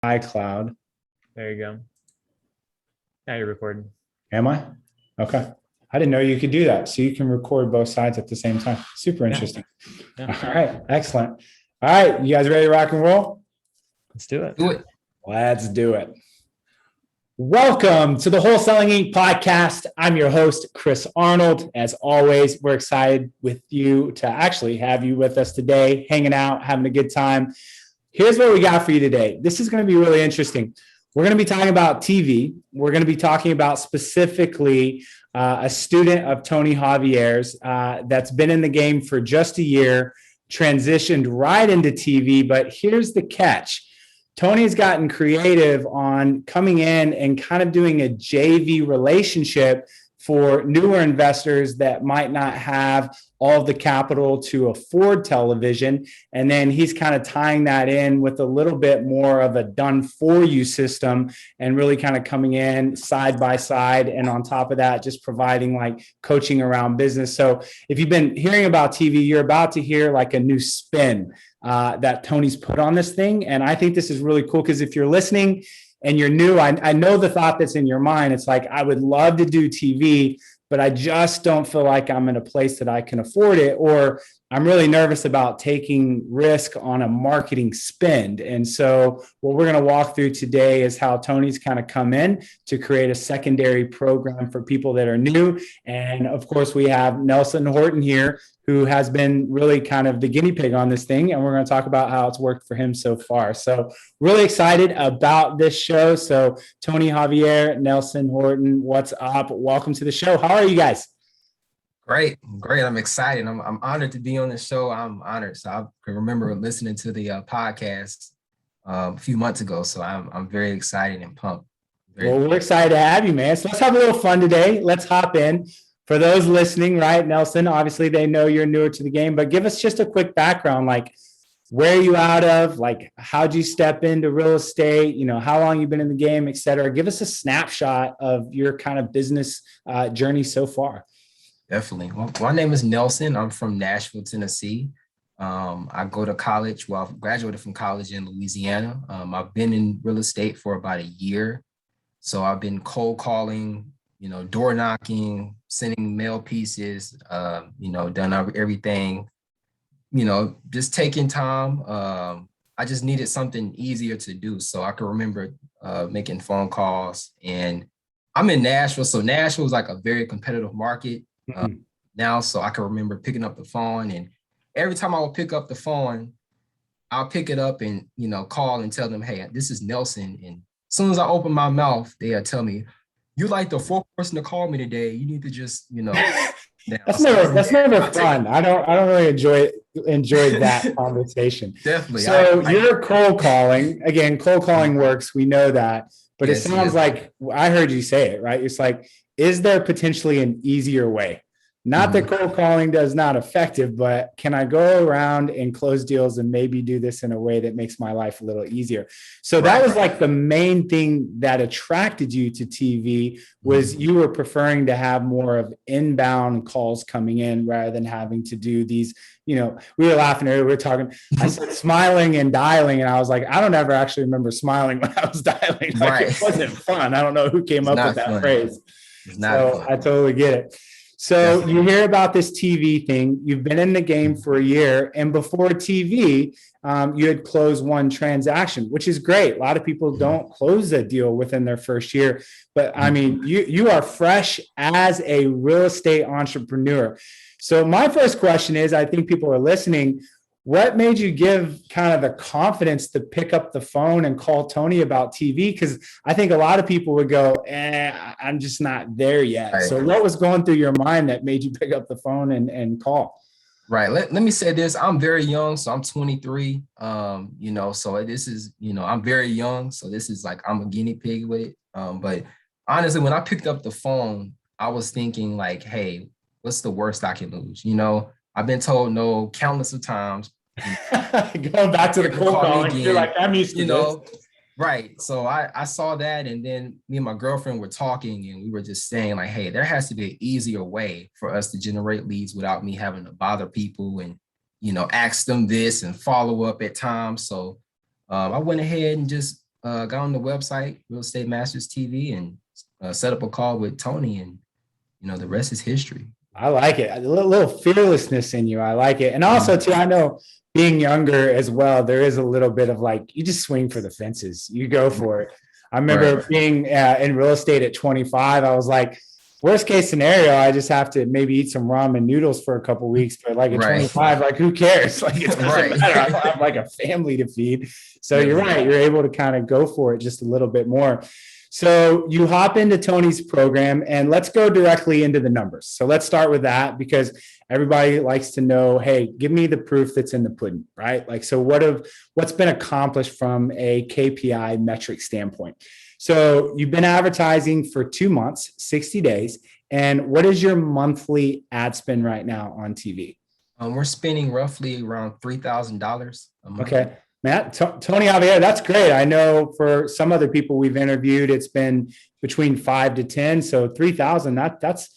iCloud. There you go. Now you're recording. Am I? Okay. I didn't know you could do that. So you can record both sides at the same time. Super interesting. Yeah. All right. Excellent. All right. You guys ready to rock and roll? Let's do it. Let's do it. Welcome to the Wholesaling Inc. podcast. I'm your host, Chris Arnold. As always, we're excited with you to actually have you with us today, hanging out, having a good time. Here's what we got for you today. This is going to be really interesting. We're going to be talking about TV. We're going to be talking about specifically a student of Tony Javier's that's been in the game for just a year, transitioned right into TV. But here's the catch. Tony's gotten creative on coming in and kind of doing a JV relationship for newer investors that might not have all of the capital to afford television. And then he's kind of tying that in with a little bit more of a done for you system and really kind of coming in side by side. And on top of that, just providing like coaching around business. So if you've been hearing about TV, you're about to hear like a new spin that Tony's put on this thing. And I think this is really cool because if you're listening and you're new, I know the thought that's in your mind. It's like, I would love to do TV, but I just don't feel like I'm in a place that I can afford it, or I'm really nervous about taking risk on a marketing spend. And so what we're going to walk through today is how Tony's kind of come in to create a secondary program for people that are new. And of course, we have Nelson Horton here, who has been really kind of the guinea pig on this thing. And we're going to talk about how it's worked for him so far. So really excited about this show. So Tony Javier, Nelson Horton, what's up? Welcome to the show. How are you guys? Great. I'm excited. I'm honored to be on the show. I'm honored. So I can remember listening to the podcast a few months ago. So I'm very excited and pumped. We're excited to have you, man. So let's have a little fun today. Let's hop in. For those listening, right, Nelson, obviously they know you're newer to the game, but give us just a quick background, like where are you out of, like how'd you step into real estate, how long you've been in the game, et cetera. Give us a snapshot of your kind of business journey so far. Definitely. Well, my name is Nelson. I'm from Nashville, Tennessee. I go to college. Well, I've graduated from college in Louisiana. I've been in real estate for about a year. So I've been cold calling, door knocking, sending mail pieces, done everything, just taking time. I just needed something easier to do. So I can remember making phone calls, and I'm in Nashville. So Nashville is like a very competitive market now. So I can remember picking up the phone, and every time I would pick up the phone, I'll pick it up and, call and tell them, hey, this is Nelson. And as soon as I open my mouth, they'll tell me, you're like the fourth person to call me today. You need to just, That's never fun. I don't really enjoy that conversation. Definitely. So you're cold calling. Again, cold calling works. We know that. But yes, it sounds like I heard you say it, right? It's like, is there potentially an easier way? Not that cold calling does not effective, but can I go around and close deals and maybe do this in a way that makes my life a little easier? So that was like the main thing that attracted you to TV was you were preferring to have more of inbound calls coming in rather than having to do these, we were laughing earlier, we were talking, I said smiling and dialing. And I was like, I don't ever actually remember smiling when I was dialing. Like, it wasn't fun. I don't know who came up with that phrase. So I totally get it. So you hear about this TV thing. You've been in the game for a year, and before TV, you had closed one transaction, which is great. A lot of people don't close a deal within their first year, but I mean, you are fresh as a real estate entrepreneur. So my first question is, I think people are listening. What made you give kind of the confidence to pick up the phone and call Tony about TV? Because I think a lot of people would go, I'm just not there yet. Right. So what was going through your mind that made you pick up the phone and call? Right. Let me say this. I'm very young. So I'm 23. So this is, I'm very young. So this is like, I'm a guinea pig with it. But honestly, when I picked up the phone, I was thinking like, hey, what's the worst I can lose? I've been told no countless of times. Going back to the cold calling, you're like, I'm used to this. Right. So I saw that, and then me and my girlfriend were talking, and we were just saying like, hey, there has to be an easier way for us to generate leads without me having to bother people and, ask them this and follow up at times. So I went ahead and just got on the website, Real Estate Masters TV, and set up a call with Tony, and the rest is history. I like it. A little fearlessness in you. I like it. And also too, I know being younger as well, there is a little bit of like, you just swing for the fences. You go for it. I remember being in real estate at 25. I was like, worst case scenario, I just have to maybe eat some ramen noodles for a couple of weeks. But like at 25, like who cares? Like it doesn't matter. I have like a family to feed. So you're right. You're able to kind of go for it just a little bit more. So you hop into Tony's program, and let's go directly into the numbers. So let's start with that, because everybody likes to know, hey, give me the proof that's in the pudding, right? Like, so what's been accomplished from a KPI metric standpoint? So you've been advertising for 2 months, 60 days. And what is your monthly ad spend right now on TV? We're spending roughly around $3,000 a month. Okay. Matt, Tony Javier, that's great. I know for some other people we've interviewed, it's been between 5 to 10. So 3,000, that's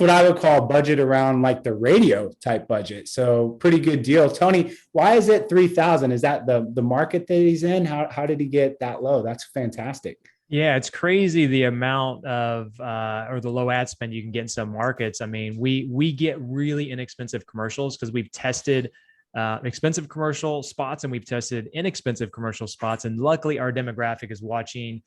what I would call budget around like the radio type budget. So pretty good deal. Tony, why is it 3,000? Is that the market that he's in? How did he get that low? That's fantastic. Yeah, it's crazy the amount of or the low ad spend you can get in some markets. I mean, we get really inexpensive commercials because we've tested expensive commercial spots and we've tested inexpensive commercial spots. And luckily our demographic is watching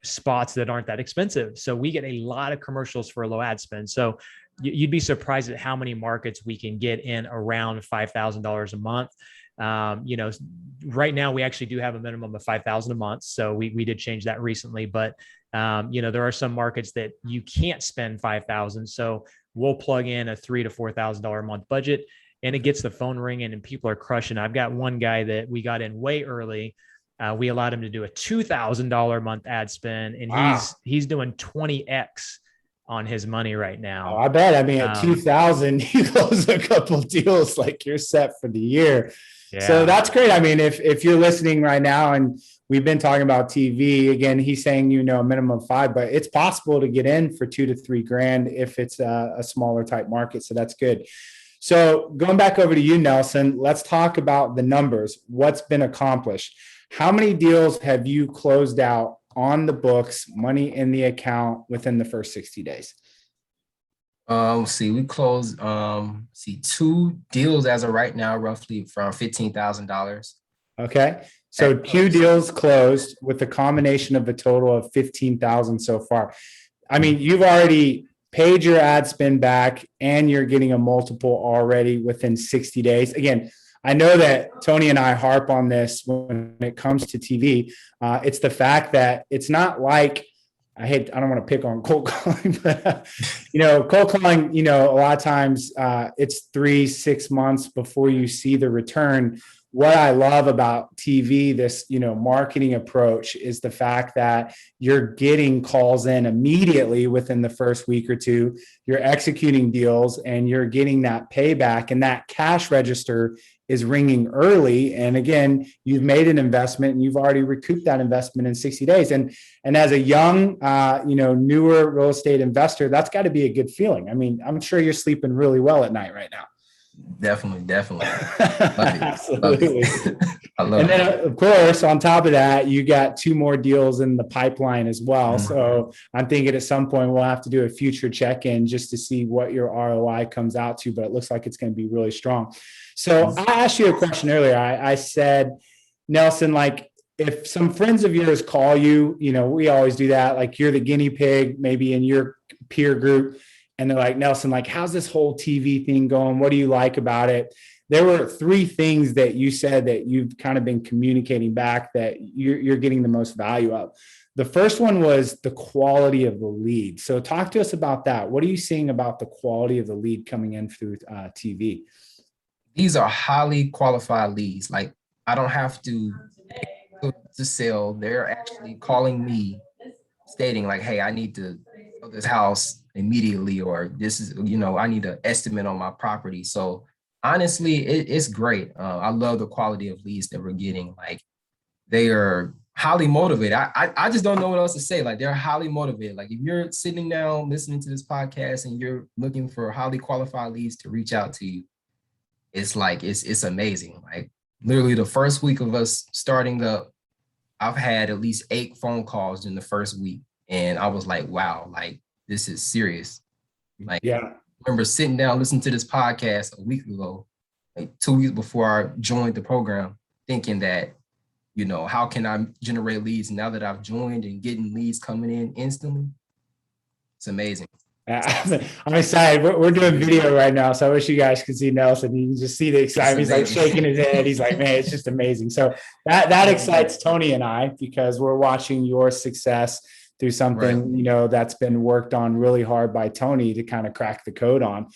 spots that aren't that expensive. So we get a lot of commercials for a low ad spend. So you'd be surprised at how many markets we can get in around $5,000 a month. Right now we actually do have a minimum of 5,000 a month. So we did change that recently, but there are some markets that you can't spend 5,000. So we'll plug in a $3,000 to $4,000 a month budget, and it gets the phone ringing and people are crushing. I've got one guy that we got in way early. We allowed him to do a $2,000 a month ad spend, and he's doing 20x on his money right now. Oh, I bet. I mean, at 2,000, you close a couple of deals, like you're set for the year. Yeah. So that's great. I mean, if you're listening right now, and we've been talking about TV again, he's saying, a minimum of 5, but it's possible to get in for $2,000 to $3,000 if it's a smaller type market. So that's good. So going back over to you, Nelson, let's talk about the numbers. What's been accomplished? How many deals have you closed out on the books, money in the account within the first 60 days? We closed 2 deals as of right now, roughly from $15,000. Okay. So 2 deals closed with a combination of a total of 15,000 so far. I mean, you've already paid your ad spend back and you're getting a multiple already within 60 days. Again, I know that Tony and I harp on this when it comes to TV. It's the fact that it's not like, I don't want to pick on cold calling, but cold calling, a lot of times it's 3-6 months before you see the return. What I love about TV, this, marketing approach, is the fact that you're getting calls in immediately within the first week or 2, you're executing deals and you're getting that payback, and that cash register is ringing early. And again, you've made an investment and you've already recouped that investment in 60 days. And as a young, newer real estate investor, that's got to be a good feeling. I mean, I'm sure you're sleeping really well at night right now. Definitely. Absolutely. I love it. And then, of course, on top of that, you got 2 more deals in the pipeline as well. Mm-hmm. So I'm thinking at some point we'll have to do a future check-in just to see what your ROI comes out to, but it looks like it's going to be really strong. So I asked you a question earlier. I said, Nelson, like, if some friends of yours call you, we always do that. Like, you're the guinea pig, maybe in your peer group. And they're like, Nelson, like, how's this whole TV thing going? What do you like about it? There were 3 things that you said that you've kind of been communicating back that you're getting the most value of. The first one was the quality of the lead. So talk to us about that. What are you seeing about the quality of the lead coming in through TV? These are highly qualified leads. Like, I don't have to sell. They're actually calling me stating like, hey, I need to sell this house immediately, or this is, I need an estimate on my property. So honestly, it's great. I love the quality of leads that we're getting. Like, they are highly motivated. I just don't know what else to say. Like, they're highly motivated. Like, if you're sitting down listening to this podcast and you're looking for highly qualified leads to reach out to you, it's like, it's amazing. Like, literally the first week of us starting up, I've had at least 8 phone calls in the first week. And I was like, wow, like this is serious. Like, Yeah. I remember sitting down, listening to this podcast a week ago, like 2 weeks before I joined the program, thinking that, how can I generate leads now that I've joined and getting leads coming in instantly? It's amazing. I'm excited. We're doing video right now, so I wish you guys could see Nelson. You can just see the excitement. He's like shaking his head. He's like, man, it's just amazing. So that excites Tony and I because we're watching your success through something, that's been worked on really hard by Tony to kind of crack the code on.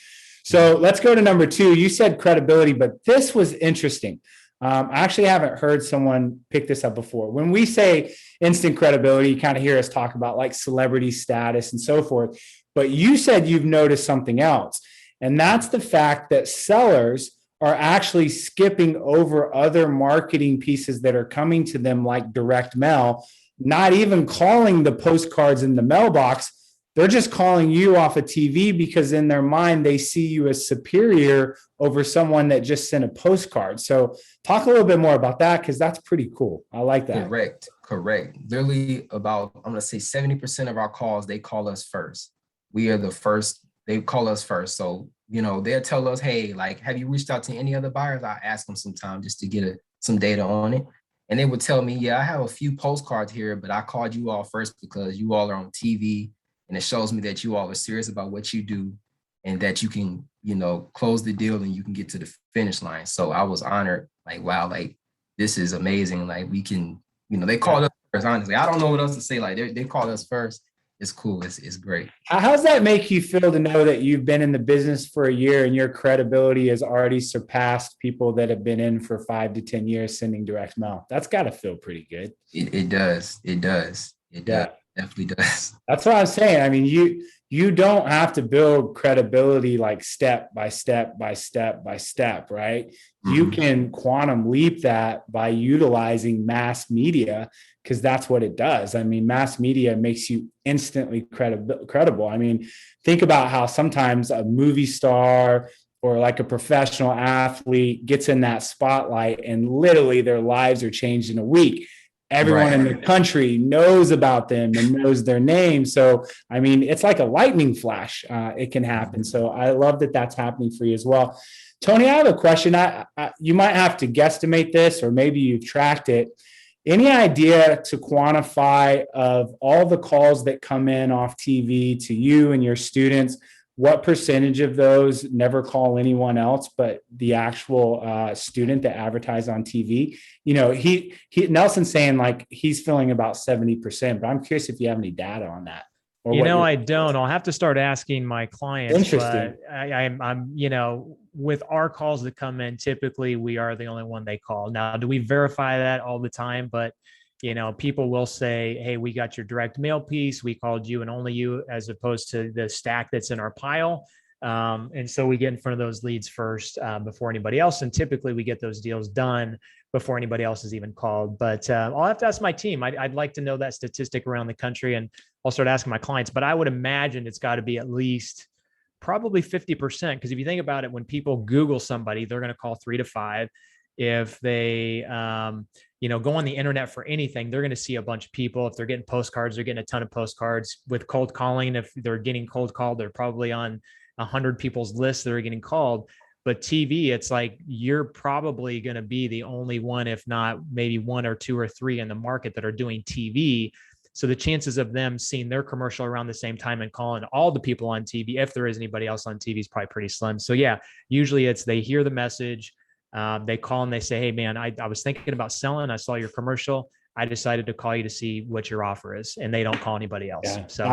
So let's go to number 2. You said credibility, but this was interesting. I actually haven't heard someone pick this up before. When we say instant credibility, you kind of hear us talk about like celebrity status and so forth. But you said you've noticed something else, and that's the fact that sellers are actually skipping over other marketing pieces that are coming to them like direct mail, not even calling the postcards in the mailbox. They're just calling you off of TV because in their mind, they see you as superior over someone that just sent a postcard. So talk a little bit more about that because that's pretty cool. I like that. Correct. Literally about, I'm going to say 70% of our calls, they call us first. We are the first, they call us first. So, they'll tell us, hey, like, have you reached out to any other buyers? I ask them sometime just to get some data on it. And they would tell me, yeah, I have a few postcards here, but I called you all first because you all are on TV. And it shows me that you all are serious about what you do and that you can, close the deal and you can get to the finish line. So I was honored, like, wow, like, this is amazing. Like, we can, they called us first, honestly. I don't know what else to say. Like, they called us first. It's cool. It's great. How does that make you feel to know that you've been in the business for a year and your credibility has already surpassed people that have been in for 5 to 10 years sending direct mail? That's got to feel pretty good. It does. It definitely does. That's what I'm saying. I mean, you don't have to build credibility like step by step by step by step, right? Mm-hmm. You can quantum leap that by utilizing mass media because that's what it does. I mean, mass media makes you instantly credible. I mean, think about how sometimes a movie star or like a professional athlete gets in that spotlight and literally their lives are changed in a week. Everyone in the country knows about them and knows their name. So, I mean, it's like a lightning flash. It can happen. So I love that that's happening for you as well. Tony, I have a question. You might have to guesstimate this, or maybe you've tracked it. Any idea to quantify of all the calls that come in off TV to you and your students? What percentage of those never call anyone else but the actual student that advertised on TV? Nelson's saying like he's feeling about 70%, but I'm curious if you have any data on that. I don't. I'll have to start asking my clients. Interesting. But I'm with our calls that come in, typically we are the only one they call. Now, do we verify that all the time? But people will say, hey, we got your direct mail piece. We called you and only you, as opposed to the stack that's in our pile. And so we get in front of those leads first before anybody else. And typically we get those deals done before anybody else is even called. But I'll have to ask my team. I'd like to know that statistic around the country, and I'll start asking my clients. But I would imagine it's got to be at least probably 50%. Because if you think about it, when people Google somebody, they're going to call 3 to 5. If they, go on the internet for anything, they're going to see a bunch of people. If they're getting postcards, they're getting a ton of postcards. With cold calling, if they're getting cold called, they're probably on 100 people's lists that are getting called. But TV, it's like you're probably going to be the only one, if not maybe 1 or 2 or 3 in the market that are doing TV. So the chances of them seeing their commercial around the same time and calling all the people on TV, if there is anybody else on TV, is probably pretty slim. So yeah, usually it's they hear the message. They call and they say, hey man, I was thinking about selling. I saw your commercial. I decided to call you to see what your offer is, and they don't call anybody else. Yeah, so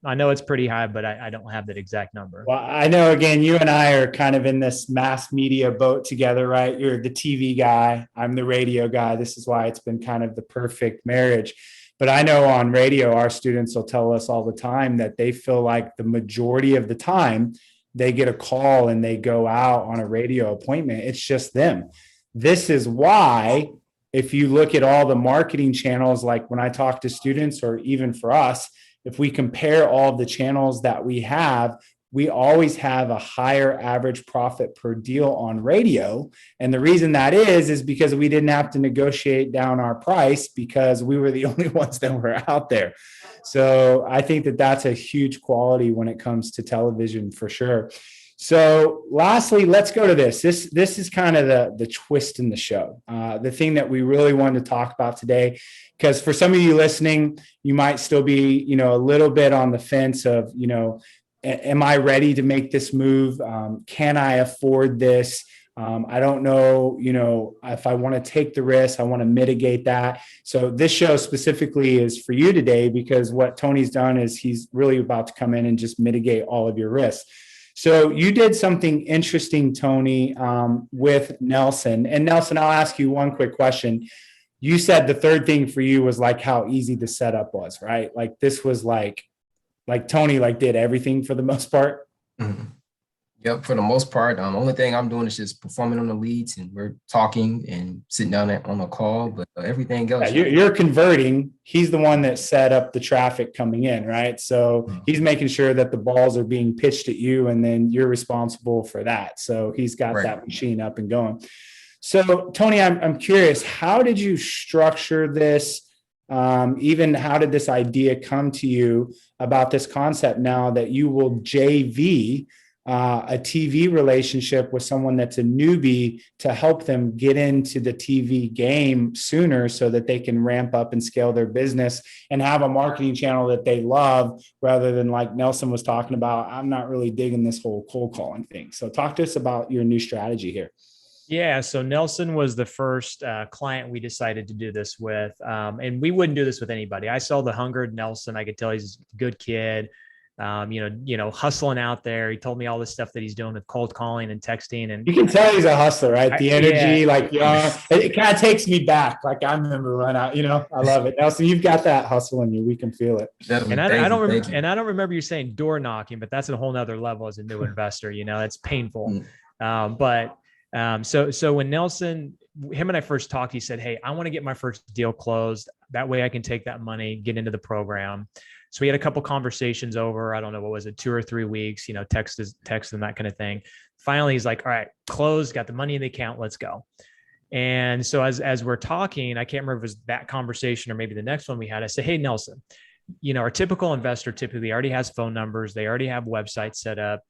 I know it's pretty high, but I don't have that exact number. Well, I know, again, you and I are kind of in this mass media boat together, right? You're the TV guy. I'm the radio guy. This is why it's been kind of the perfect marriage. But I know on radio, our students will tell us all the time that they feel like the majority of the time they get a call and they go out on a radio appointment. It's just them. This is why, if you look at all the marketing channels, like when I talk to students or even for us, if we compare all the channels that we have, we always have a higher average profit per deal on radio. And the reason that is because we didn't have to negotiate down our price because we were the only ones that were out there. So I think that that's a huge quality when it comes to television for sure. So lastly, let's go to this. This is kind of the twist in the show. The thing that we really wanted to talk about today, because for some of you listening, you might still be, a little bit on the fence of, am I ready to make this move? Can I afford this? I don't know, if I want to take the risk, I want to mitigate that. So this show specifically is for you today, because what Tony's done is he's really about to come in and just mitigate all of your risks. So you did something interesting, Tony, with Nelson. And Nelson, I'll ask you one quick question. You said the third thing for you was like how easy the setup was, right? Like this was like Tony did everything for the most part. Mm-hmm. Yep, for the most part. The only thing I'm doing is just performing on the leads, and we're talking and sitting down on a call, but everything else. Yeah, you're converting. He's the one that set up the traffic coming in, right? So he's making sure that the balls are being pitched at you, and then you're responsible for that. So he's got that machine up and going. So Tony, I'm curious, how did you structure this? Even how did this idea come to you about this concept now that you will JV a TV relationship with someone that's a newbie to help them get into the TV game sooner so that they can ramp up and scale their business and have a marketing channel that they love, rather than like Nelson was talking about, I'm not really digging this whole cold calling thing. So talk to us about your new strategy here. Yeah. So Nelson was the first client we decided to do this with. And we wouldn't do this with anybody. I saw the hunger in Nelson. I could tell he's a good kid. Hustling out there. He told me all this stuff that he's doing with cold calling and texting, and you can tell he's a hustler, right? The energy, it kind of takes me back. Like I remember when I love it. Nelson, you've got that hustle in you. We can feel it. And I don't remember you saying door knocking, but that's a whole nother level as a new investor. That's painful. So when Nelson, him and I first talked, he said, "Hey, I want to get my first deal closed. That way I can take that money, get into the program." So we had a couple conversations over, I don't know, what was it, 2 or 3 weeks, text and that kind of thing. Finally, he's like, all right, closed, got the money in the account, let's go. And so as we're talking, I can't remember if it was that conversation or maybe the next one we had, I said, hey, Nelson, our typical investor typically already has phone numbers. They already have websites set up.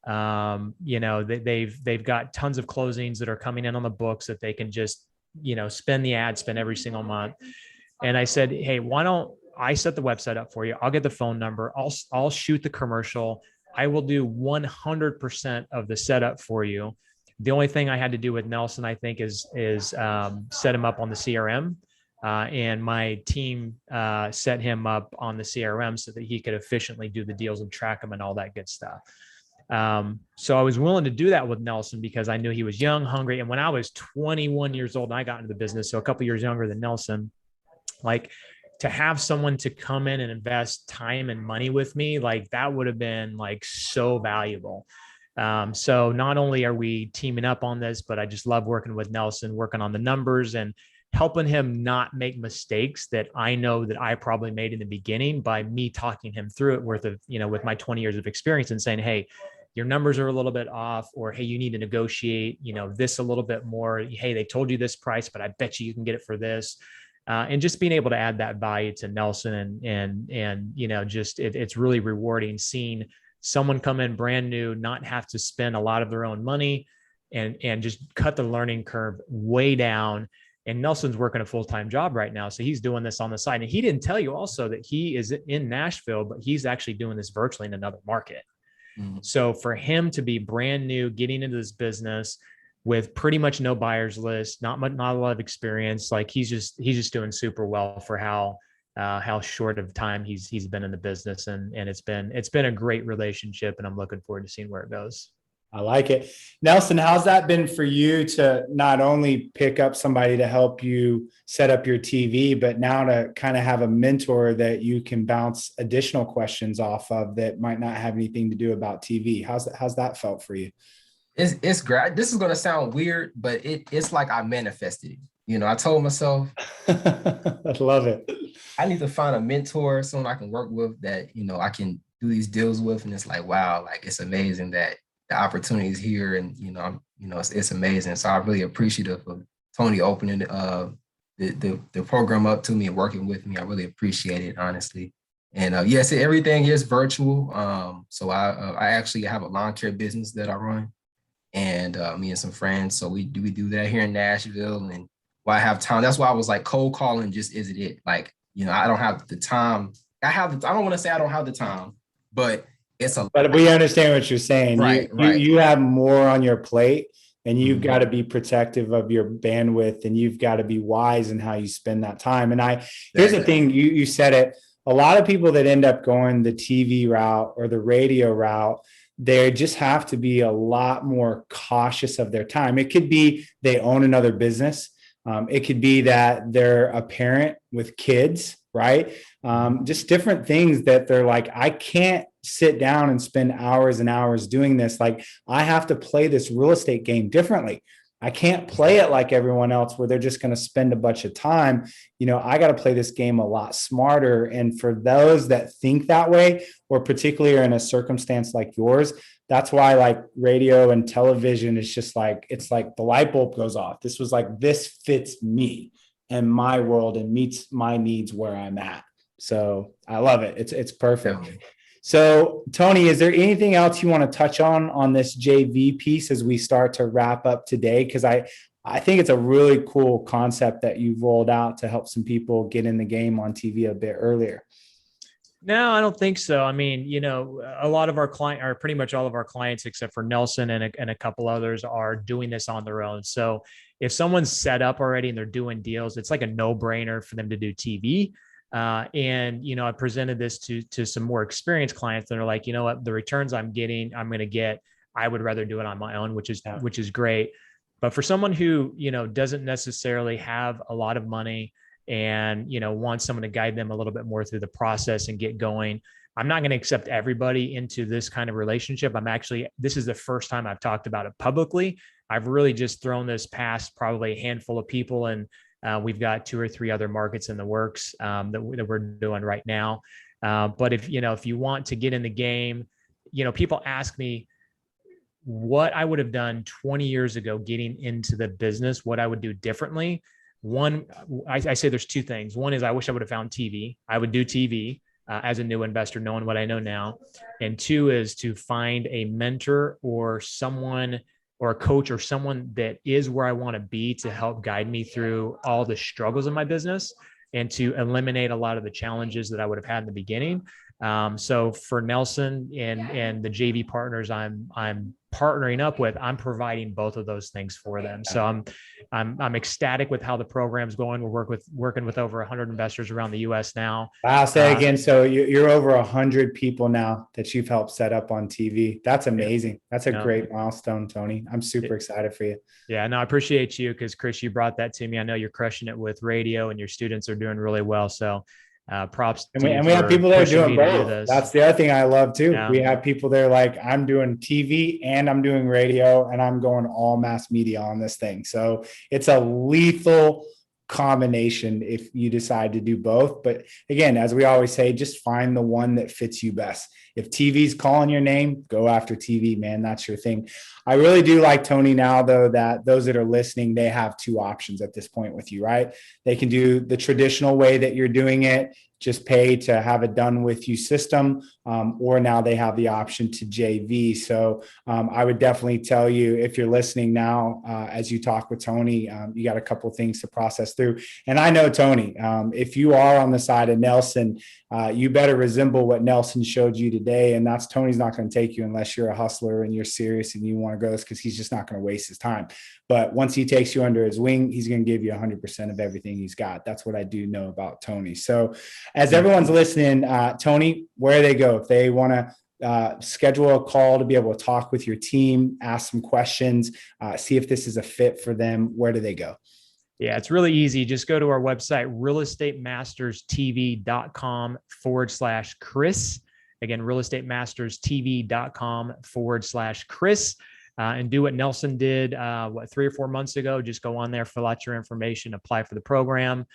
They've got tons of closings that are coming in on the books that they can just, spend every single month. And I said, hey, why don't I set the website up for you? I'll get the phone number. I'll shoot the commercial. I will do 100% of the setup for you. The only thing I had to do with Nelson, I think, is set him up on the CRM. And my team set him up on the CRM so that he could efficiently do the deals and track them and all that good stuff. So I was willing to do that with Nelson because I knew he was young, hungry. And when I was 21 years old and I got into the business, so a couple of years younger than Nelson, to have someone to come in and invest time and money with me, that would have been so valuable. So not only are we teaming up on this, but I just love working with Nelson, working on the numbers and helping him not make mistakes that I know that I probably made in the beginning by me talking him through it with my 20 years of experience and saying, hey, your numbers are a little bit off, or, hey, you need to negotiate, this a little bit more. Hey, they told you this price, but I bet you can get it for this. And just being able to add that value to Nelson and it's really rewarding seeing someone come in brand new, not have to spend a lot of their own money and just cut the learning curve way down. And Nelson's working a full-time job right now. So he's doing this on the side. And he didn't tell you also that he is in Nashville, but he's actually doing this virtually in another market. Mm-hmm. So for him to be brand new, getting into this business with pretty much no buyers list, not a lot of experience, he's just doing super well for how short of time he's been in the business, and it's been a great relationship, and I'm looking forward to seeing where it goes. I like it. Nelson, how's that been for you to not only pick up somebody to help you set up your TV, but now to kind of have a mentor that you can bounce additional questions off of that might not have anything to do about TV? How's that felt for you? It's great. This is going to sound weird, but it's like I manifested it. I told myself, I love it. I need to find a mentor, someone I can work with that, I can do these deals with, and it's like, wow, like it's amazing that the opportunity is here, and it's amazing. So I'm really appreciative of Tony opening the program up to me and working with me. I really appreciate it, honestly. And yes, everything is virtual. So I actually have a lawn care business that I run, and me and some friends. So we do that here in Nashville, and while I have time, that's why I was like, cold calling just isn't it. Like, I don't have the time. I don't want to say I don't have the time, but but we understand what you're saying. Right, right. You have more on your plate, and you've got to be protective of your bandwidth, and you've got to be wise in how you spend that time. And here's the thing, you said it. A lot of people that end up going the TV route or the radio route, they just have to be a lot more cautious of their time. It could be they own another business. It could be that they're a parent with kids, right? Just different things that they're like, I can't sit down and spend hours and hours doing this. Like, I have to play this real estate game differently. I can't play it like everyone else where they're just going to spend a bunch of time. I got to play this game a lot smarter. And for those that think that way, or particularly are in a circumstance like yours, that's why like radio and television is just like, it's like the light bulb goes off. This was like, this fits me and my world and meets my needs where I'm at. So I love it. It's perfect. Yeah. So Tony, is there anything else you want to touch on this JV piece as we start to wrap up today? Because I think it's a really cool concept that you've rolled out to help some people get in the game on TV a bit earlier. No, I don't think so. I mean, a lot of our client, or pretty much all of our clients, except for Nelson and a couple others, are doing this on their own. So if someone's set up already and they're doing deals, it's like a no-brainer for them to do TV. I presented this to some more experienced clients that are like, you know what, the returns I'm getting, I'm going to get, I would rather do it on my own, which is great. But for someone who, doesn't necessarily have a lot of money and, wants someone to guide them a little bit more through the process and get going, I'm not going to accept everybody into this kind of relationship. This is the first time I've talked about it publicly. I've really just thrown this past probably a handful of people, and we've got 2 or 3 other markets in the works that we're doing right now. But if you want to get in the game, people ask me what I would have done 20 years ago getting into the business, what I would do differently. One, I say there's 2 things. One is I wish I would have found TV. I would do TV as a new investor, knowing what I know now. And 2 is to find a mentor or someone or a coach or someone that is where I want to be to help guide me through all the struggles of my business and to eliminate a lot of the challenges that I would have had in the beginning. So for Nelson and the JV partners I'm partnering up with, I'm providing both of those things for them. So I'm ecstatic with how the program's going. We're working with over 100 investors around the U.S. now. I'll say again, so you're over 100 people now that you've helped set up on TV. That's amazing. That's a great milestone, Tony. I'm super excited for you. Yeah, no, I appreciate you because Chris, you brought that to me. I know you're crushing it with radio and your students are doing really well. So props. And we have people that are doing both. That's the other thing I love too. Yeah. We have people there like, I'm doing TV and I'm doing radio and I'm going all mass media on this thing. So it's a lethal combination if you decide to do both. But again, as we always say, just find the one that fits you best. If TV's calling your name, go after TV, man. That's your thing. I really do like, Tony, now though, that those that are listening, they have 2 options at this point with you, right? They can do the traditional way that you're doing it, just pay to have it done with you system, or now they have the option to JV. So I would definitely tell you, if you're listening now, as you talk with Tony, you got a couple of things to process through. And I know, Tony, if you are on the side of Nelson, you better resemble what Nelson showed you today. And that's, Tony's not going to take you unless you're a hustler and you're serious and you want to go this, because he's just not going to waste his time. But once he takes you under his wing, he's going to give you 100% of everything he's got. That's what I do know about Tony. So as everyone's listening, Tony, where they go if they want to schedule a call to be able to talk with your team, ask some questions, see if this is a fit for them, where do they go? Yeah, it's really easy. Just go to our website, realestatemasterstv.com/Chris. Again, realestatemasterstv.com/Chris. And do what Nelson did, 3 or 4 months ago. Just go on there, fill out your information, apply for the program,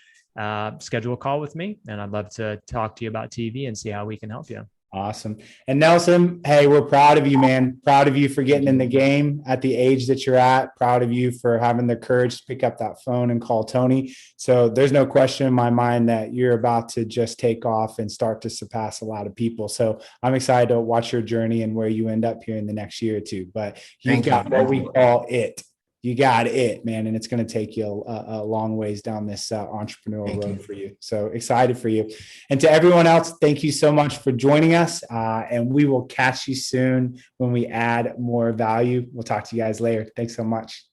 schedule a call with me. And I'd love to talk to you about TV and see how we can help you. Awesome. And Nelson, hey, we're proud of you, man. Proud of you for getting in the game at the age that you're at. Proud of you for having the courage to pick up that phone and call Tony. So there's no question in my mind that you're about to just take off and start to surpass a lot of people. So I'm excited to watch your journey and where you end up here in the next year or two. But you've got what we call it. You got it, man. And it's going to take you a long ways down this entrepreneurial road for you. So excited for you. And to everyone else, thank you so much for joining us. And we will catch you soon when we add more value. We'll talk to you guys later. Thanks so much.